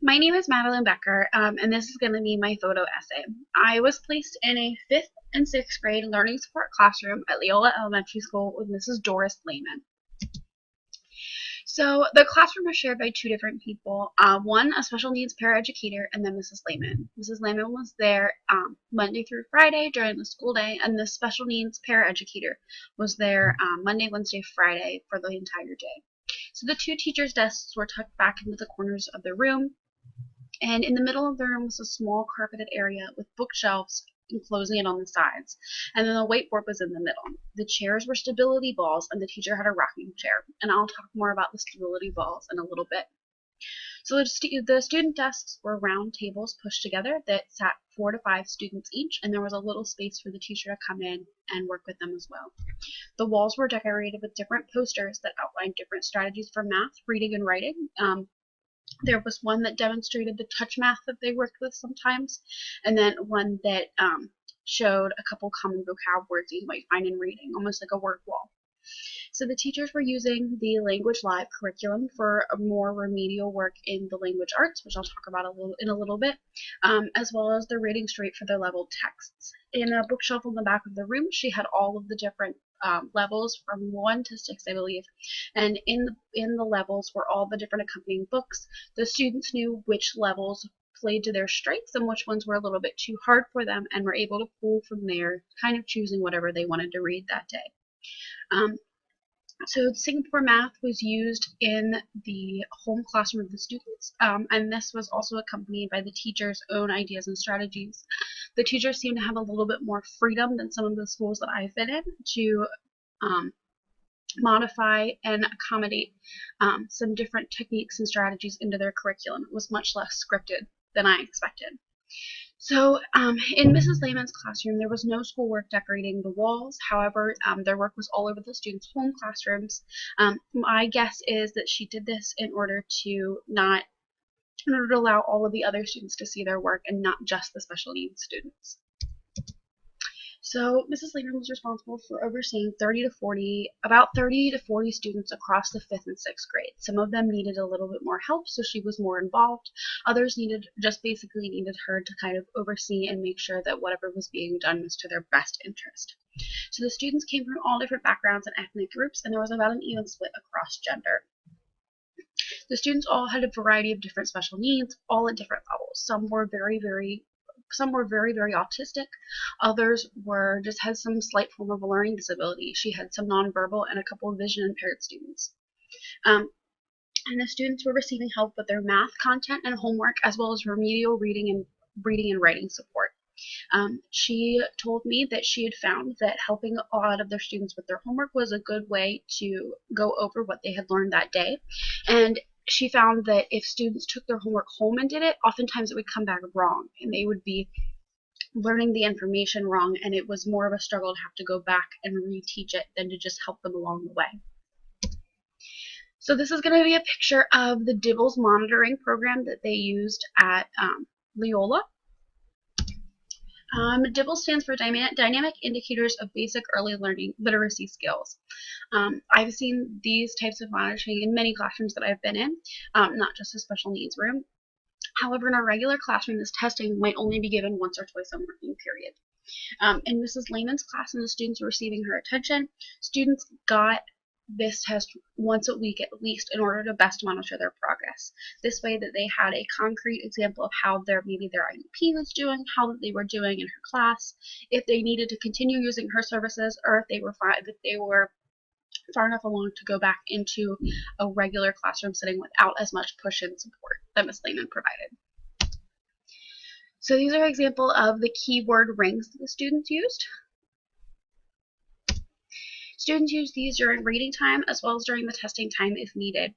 My name is Madeline Becker, and this is going to be my photo essay. I was placed in a 5th and 6th grade learning support classroom at Leola Elementary School with Mrs. Doris Lehman. So the classroom was shared by two different people. One, a special needs paraeducator, and then Mrs. Lehman. Mrs. Lehman was there Monday through Friday during the school day, and the special needs paraeducator was there Monday, Wednesday, Friday for the entire day. So the two teachers' desks were tucked back into the corners of the room, and in the middle of the room was a small carpeted area with bookshelves enclosing it on the sides. And then the whiteboard was in the middle. The chairs were stability balls, and the teacher had a rocking chair. And I'll talk more about the stability balls in a little bit. So the student desks were round tables pushed together that sat 4 to 5 students each, and there was a little space for the teacher to come in and work with them as well. The walls were decorated with different posters that outlined different strategies for math, reading, and writing. There was one that demonstrated the touch math that they worked with sometimes, and then one that showed a couple common vocab words that you might find in reading, almost like a word wall. So the teachers were using the Language Live curriculum for a more remedial work in the language arts, which I'll talk about in a little bit, as well as the Reading Straight for their level texts. In a bookshelf on the back of the room, she had all of the different levels from 1 to 6, I believe, and in the levels were all the different accompanying books. The students knew which levels played to their strengths and which ones were a little bit too hard for them, and were able to pull from there, kind of choosing whatever they wanted to read that day. So Singapore Math was used in the home classroom of the students, and this was also accompanied by the teachers' own ideas and strategies. The teachers seem to have a little bit more freedom than some of the schools that I've been in to modify and accommodate some different techniques and strategies into their curriculum. It was much less scripted than I expected. So in Mrs. Lehman's classroom, there was no schoolwork decorating the walls. However, their work was all over the students' home classrooms. My guess is that she did this in order to allow all of the other students to see their work and not just the special needs students. So Mrs. Lehman was responsible for overseeing about 30 to 40 students across the 5th and 6th grade. Some of them needed a little bit more help, so she was more involved. Others basically needed her to kind of oversee and make sure that whatever was being done was to their best interest. So the students came from all different backgrounds and ethnic groups, and there was about an even split across gender. The students all had a variety of different special needs, all at different levels. Some were very, very autistic. Others just had some slight form of a learning disability. She had some nonverbal and a couple of vision impaired students. And the students were receiving help with their math content and homework, as well as remedial reading and writing support. She told me that she had found that helping a lot of their students with their homework was a good way to go over what they had learned that day. And she found that if students took their homework home and did it, oftentimes it would come back wrong, and they would be learning the information wrong, and it was more of a struggle to have to go back and reteach it than to just help them along the way. So this is going to be a picture of the DIBELS monitoring program that they used at Leola. DIBELS stands for Dynamic Indicators of Basic Early Learning Literacy Skills. I've seen these types of monitoring in many classrooms that I've been in, not just a special needs room. However, in a regular classroom, this testing might only be given once or twice a working period. In Mrs. Lehman's class, and the students were receiving her attention, students got this test once a week at least in order to best monitor their progress. This way that they had a concrete example of how maybe their IEP was doing, how they were doing in her class, if they needed to continue using her services, or if they were far enough along to go back into a regular classroom setting without as much push and support that Ms. Lehman provided. So these are examples of the keyword rings that the students used. Students used these during reading time as well as during the testing time if needed.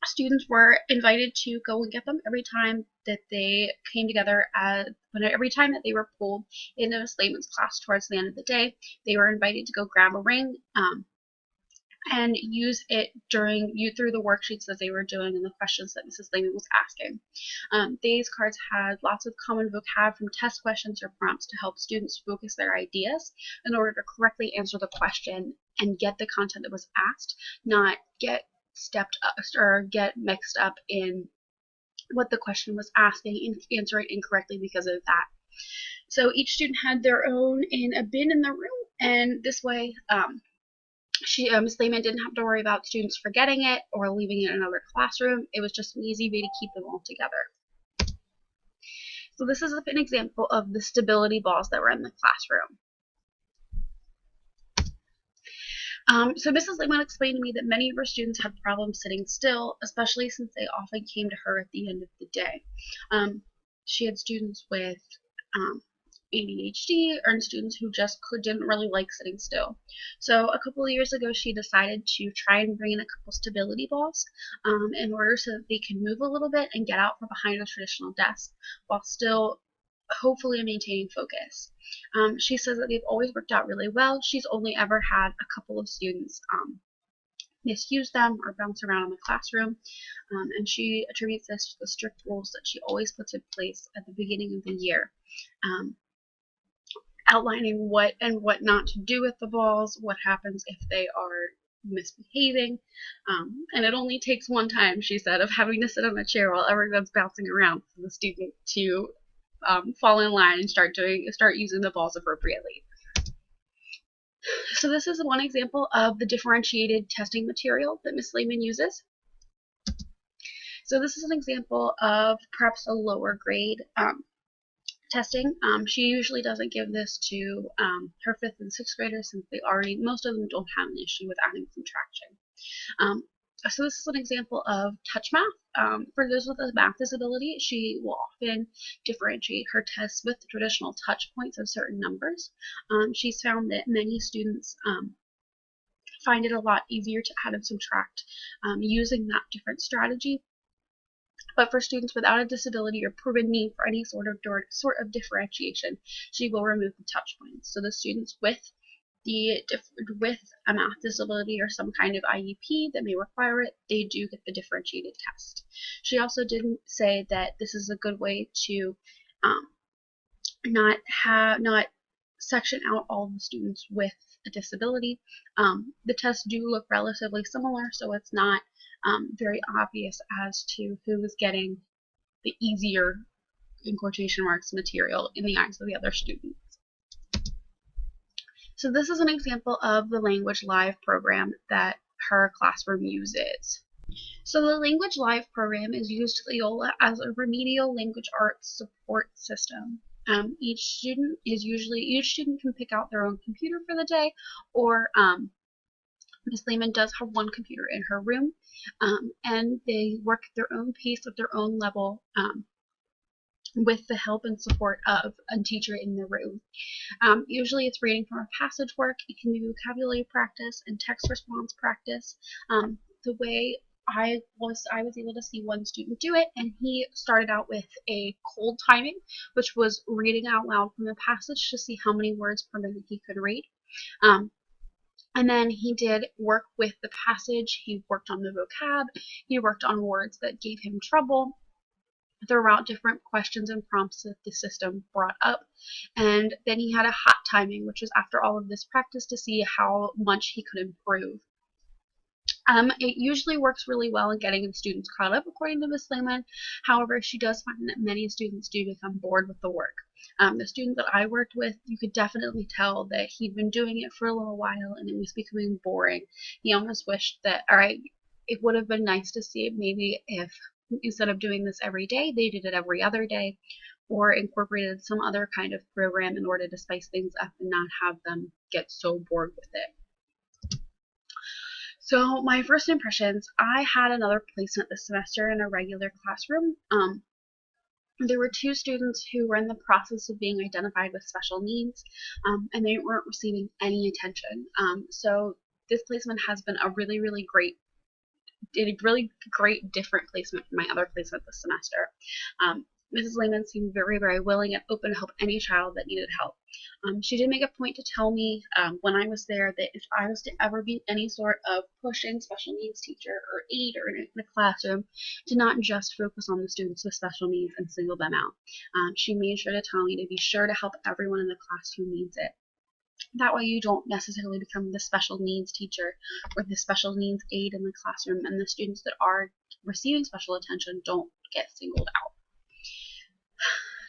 Students were invited to go and get them every time that they came together, every time that they were pulled into Ms. Lehman's class towards the end of the day. They were invited to go grab a ring and use it through the worksheets that they were doing and the questions that Mrs. Lehman was asking. These cards had lots of common vocab from test questions or prompts to help students focus their ideas in order to correctly answer the question and get the content that was asked, not get stepped up or get mixed up in what the question was asking and answer it incorrectly because of that. So each student had their own in a bin in the room, and this way, Ms. Lehman didn't have to worry about students forgetting it or leaving it in another classroom. It was just an easy way to keep them all together. So this is an example of the stability balls that were in the classroom. So Mrs. Lehman explained to me that many of her students had problems sitting still, especially since they often came to her at the end of the day. She had students with ADHD and students who just didn't really like sitting still. So a couple of years ago, she decided to try and bring in a couple stability balls in order so that they can move a little bit and get out from behind a traditional desk while still hopefully maintaining focus. She says that they've always worked out really well. She's only ever had a couple of students misuse them or bounce around in the classroom, and she attributes this to the strict rules that she always puts in place at the beginning of the year, outlining what and what not to do with the balls, what happens if they are misbehaving, and it only takes one time, she said, of having to sit on a chair while everyone's bouncing around for the student to fall in line and start using the balls appropriately. So this is one example of the differentiated testing material that Ms. Lehman uses. So this is an example of perhaps a lower grade testing. She usually doesn't give this to her 5th and 6th graders since most of them don't have an issue with adding subtraction. So this is an example of touch math. For those with a math disability, she will often differentiate her tests with the traditional touch points of certain numbers. She's found that many students find it a lot easier to add and subtract using that different strategy. But for students without a disability or proven need for any sort of differentiation, she will remove the touch points. So the students with a math disability or some kind of IEP that may require it, they do get the differentiated test. She also didn't say that this is a good way to not section out all the students with a disability. The tests do look relatively similar, so it's not very obvious as to who is getting the easier, in quotation marks, material in the eyes of the other students. So this is an example of the Language Live program that her classroom uses. So the Language Live program is used at Loyola as a remedial language arts support system. Each student can pick out their own computer for the day, or Ms. Lehman does have one computer in her room, and they work at their own pace at their own level with the help and support of a teacher in the room. Usually it's reading from a passage work, it can be vocabulary practice and text response practice. The way I was able to see one student do it, and he started out with a cold timing, which was reading out loud from the passage to see how many words per minute he could read. And then he did work with the passage, he worked on the vocab, he worked on words that gave him trouble throughout different questions and prompts that the system brought up. And then he had a hot timing, which was after all of this practice to see how much he could improve. It usually works really well in getting students caught up, according to Ms. Lehman. However, she does find that many students do become bored with the work. The student that I worked with, you could definitely tell that he'd been doing it for a little while and it was becoming boring. He almost wished that, it would have been nice to see it maybe if instead of doing this every day, they did it every other day, or incorporated some other kind of program in order to spice things up and not have them get so bored with it. So my first impressions, I had another placement this semester in a regular classroom. There were 2 students who were in the process of being identified with special needs, and they weren't receiving any attention. So this placement has been a really great different placement from my other placement this semester. Mrs. Lehman seemed very willing and open to help any child that needed help. She did make a point to tell me when I was there that if I was to ever be any sort of push-in special needs teacher or aide or in a classroom, to not just focus on the students with special needs and single them out. She made sure to tell me to be sure to help everyone in the class who needs it. That way you don't necessarily become the special needs teacher or the special needs aide in the classroom, and the students that are receiving special attention don't get singled out.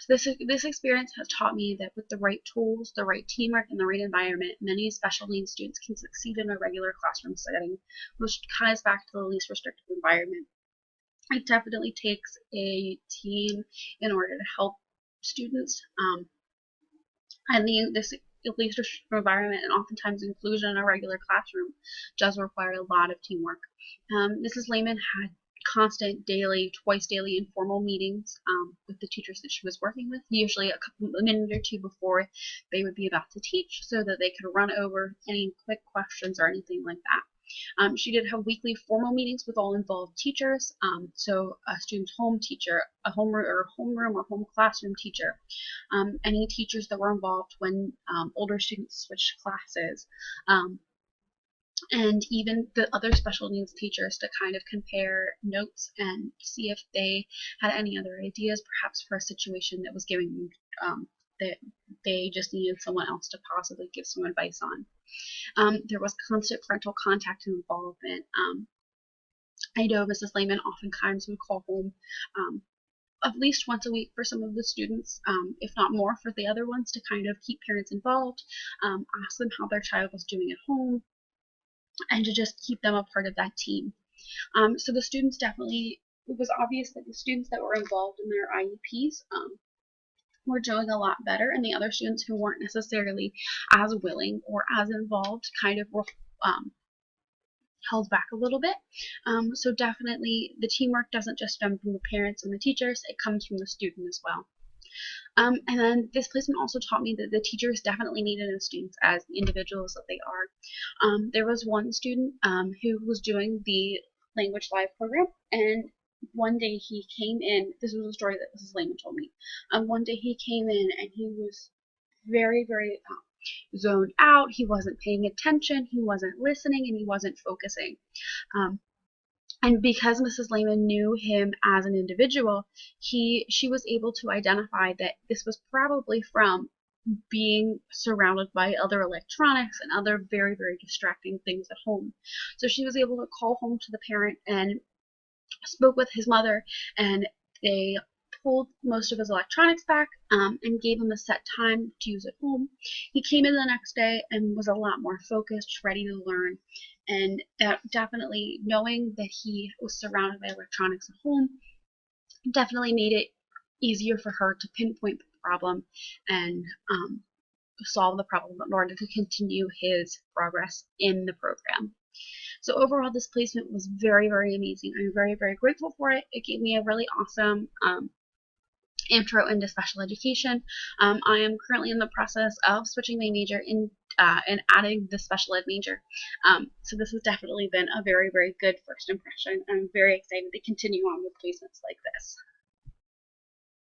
This experience has taught me that with the right tools, the right teamwork, and the right environment, many special needs students can succeed in a regular classroom setting, which ties back to the least restrictive environment. It definitely takes a team in order to help students. And this least restrictive environment and oftentimes inclusion in a regular classroom does require a lot of teamwork. Mrs. Lehman had constant daily, twice daily informal meetings with the teachers that she was working with, usually a minute or two before they would be about to teach, so that they could run over any quick questions or anything like that. She did have weekly formal meetings with all involved teachers, so a student's home teacher, a homeroom or home classroom teacher, any teachers that were involved when older students switched classes, and even the other special needs teachers to kind of compare notes and see if they had any other ideas, perhaps for a situation that was giving that they just needed someone else to possibly give some advice on. There was constant parental contact and involvement. I know Mrs. Lehman oftentimes would call home at least once a week for some of the students, if not more for the other ones, to kind of keep parents involved, ask them how their child was doing at home, and to just keep them a part of that team. So the students definitely, it was obvious that the students that were involved in their IEPs were doing a lot better, and the other students who weren't necessarily as willing or as involved kind of were held back a little bit. So definitely the teamwork doesn't just come from the parents and the teachers, it comes from the student as well. And then this placement also taught me that the teachers definitely needed the students as the individuals that they are. There was one student who was doing the Language Live program, and one day he came in, this was a story that Mrs. Lehman told me, one day he came in and he was very, very zoned out, he wasn't paying attention, he wasn't listening, and he wasn't focusing. And because Mrs. Lehman knew him as an individual, she was able to identify that this was probably from being surrounded by other electronics and other very, very distracting things at home. So she was able to call home to the parent and spoke with his mother, and they pulled most of his electronics back and gave him a set time to use at home. He came in the next day and was a lot more focused, ready to learn, and definitely knowing that he was surrounded by electronics at home definitely made it easier for her to pinpoint the problem and solve the problem in order to continue his progress in the program. So overall, this placement was very, very amazing. I'm very, very grateful for it. It gave me a really awesome intro into special education. I am currently in the process of switching my major in and adding the special ed major. So this has definitely been a very, very good first impression. I'm very excited to continue on with placements like this.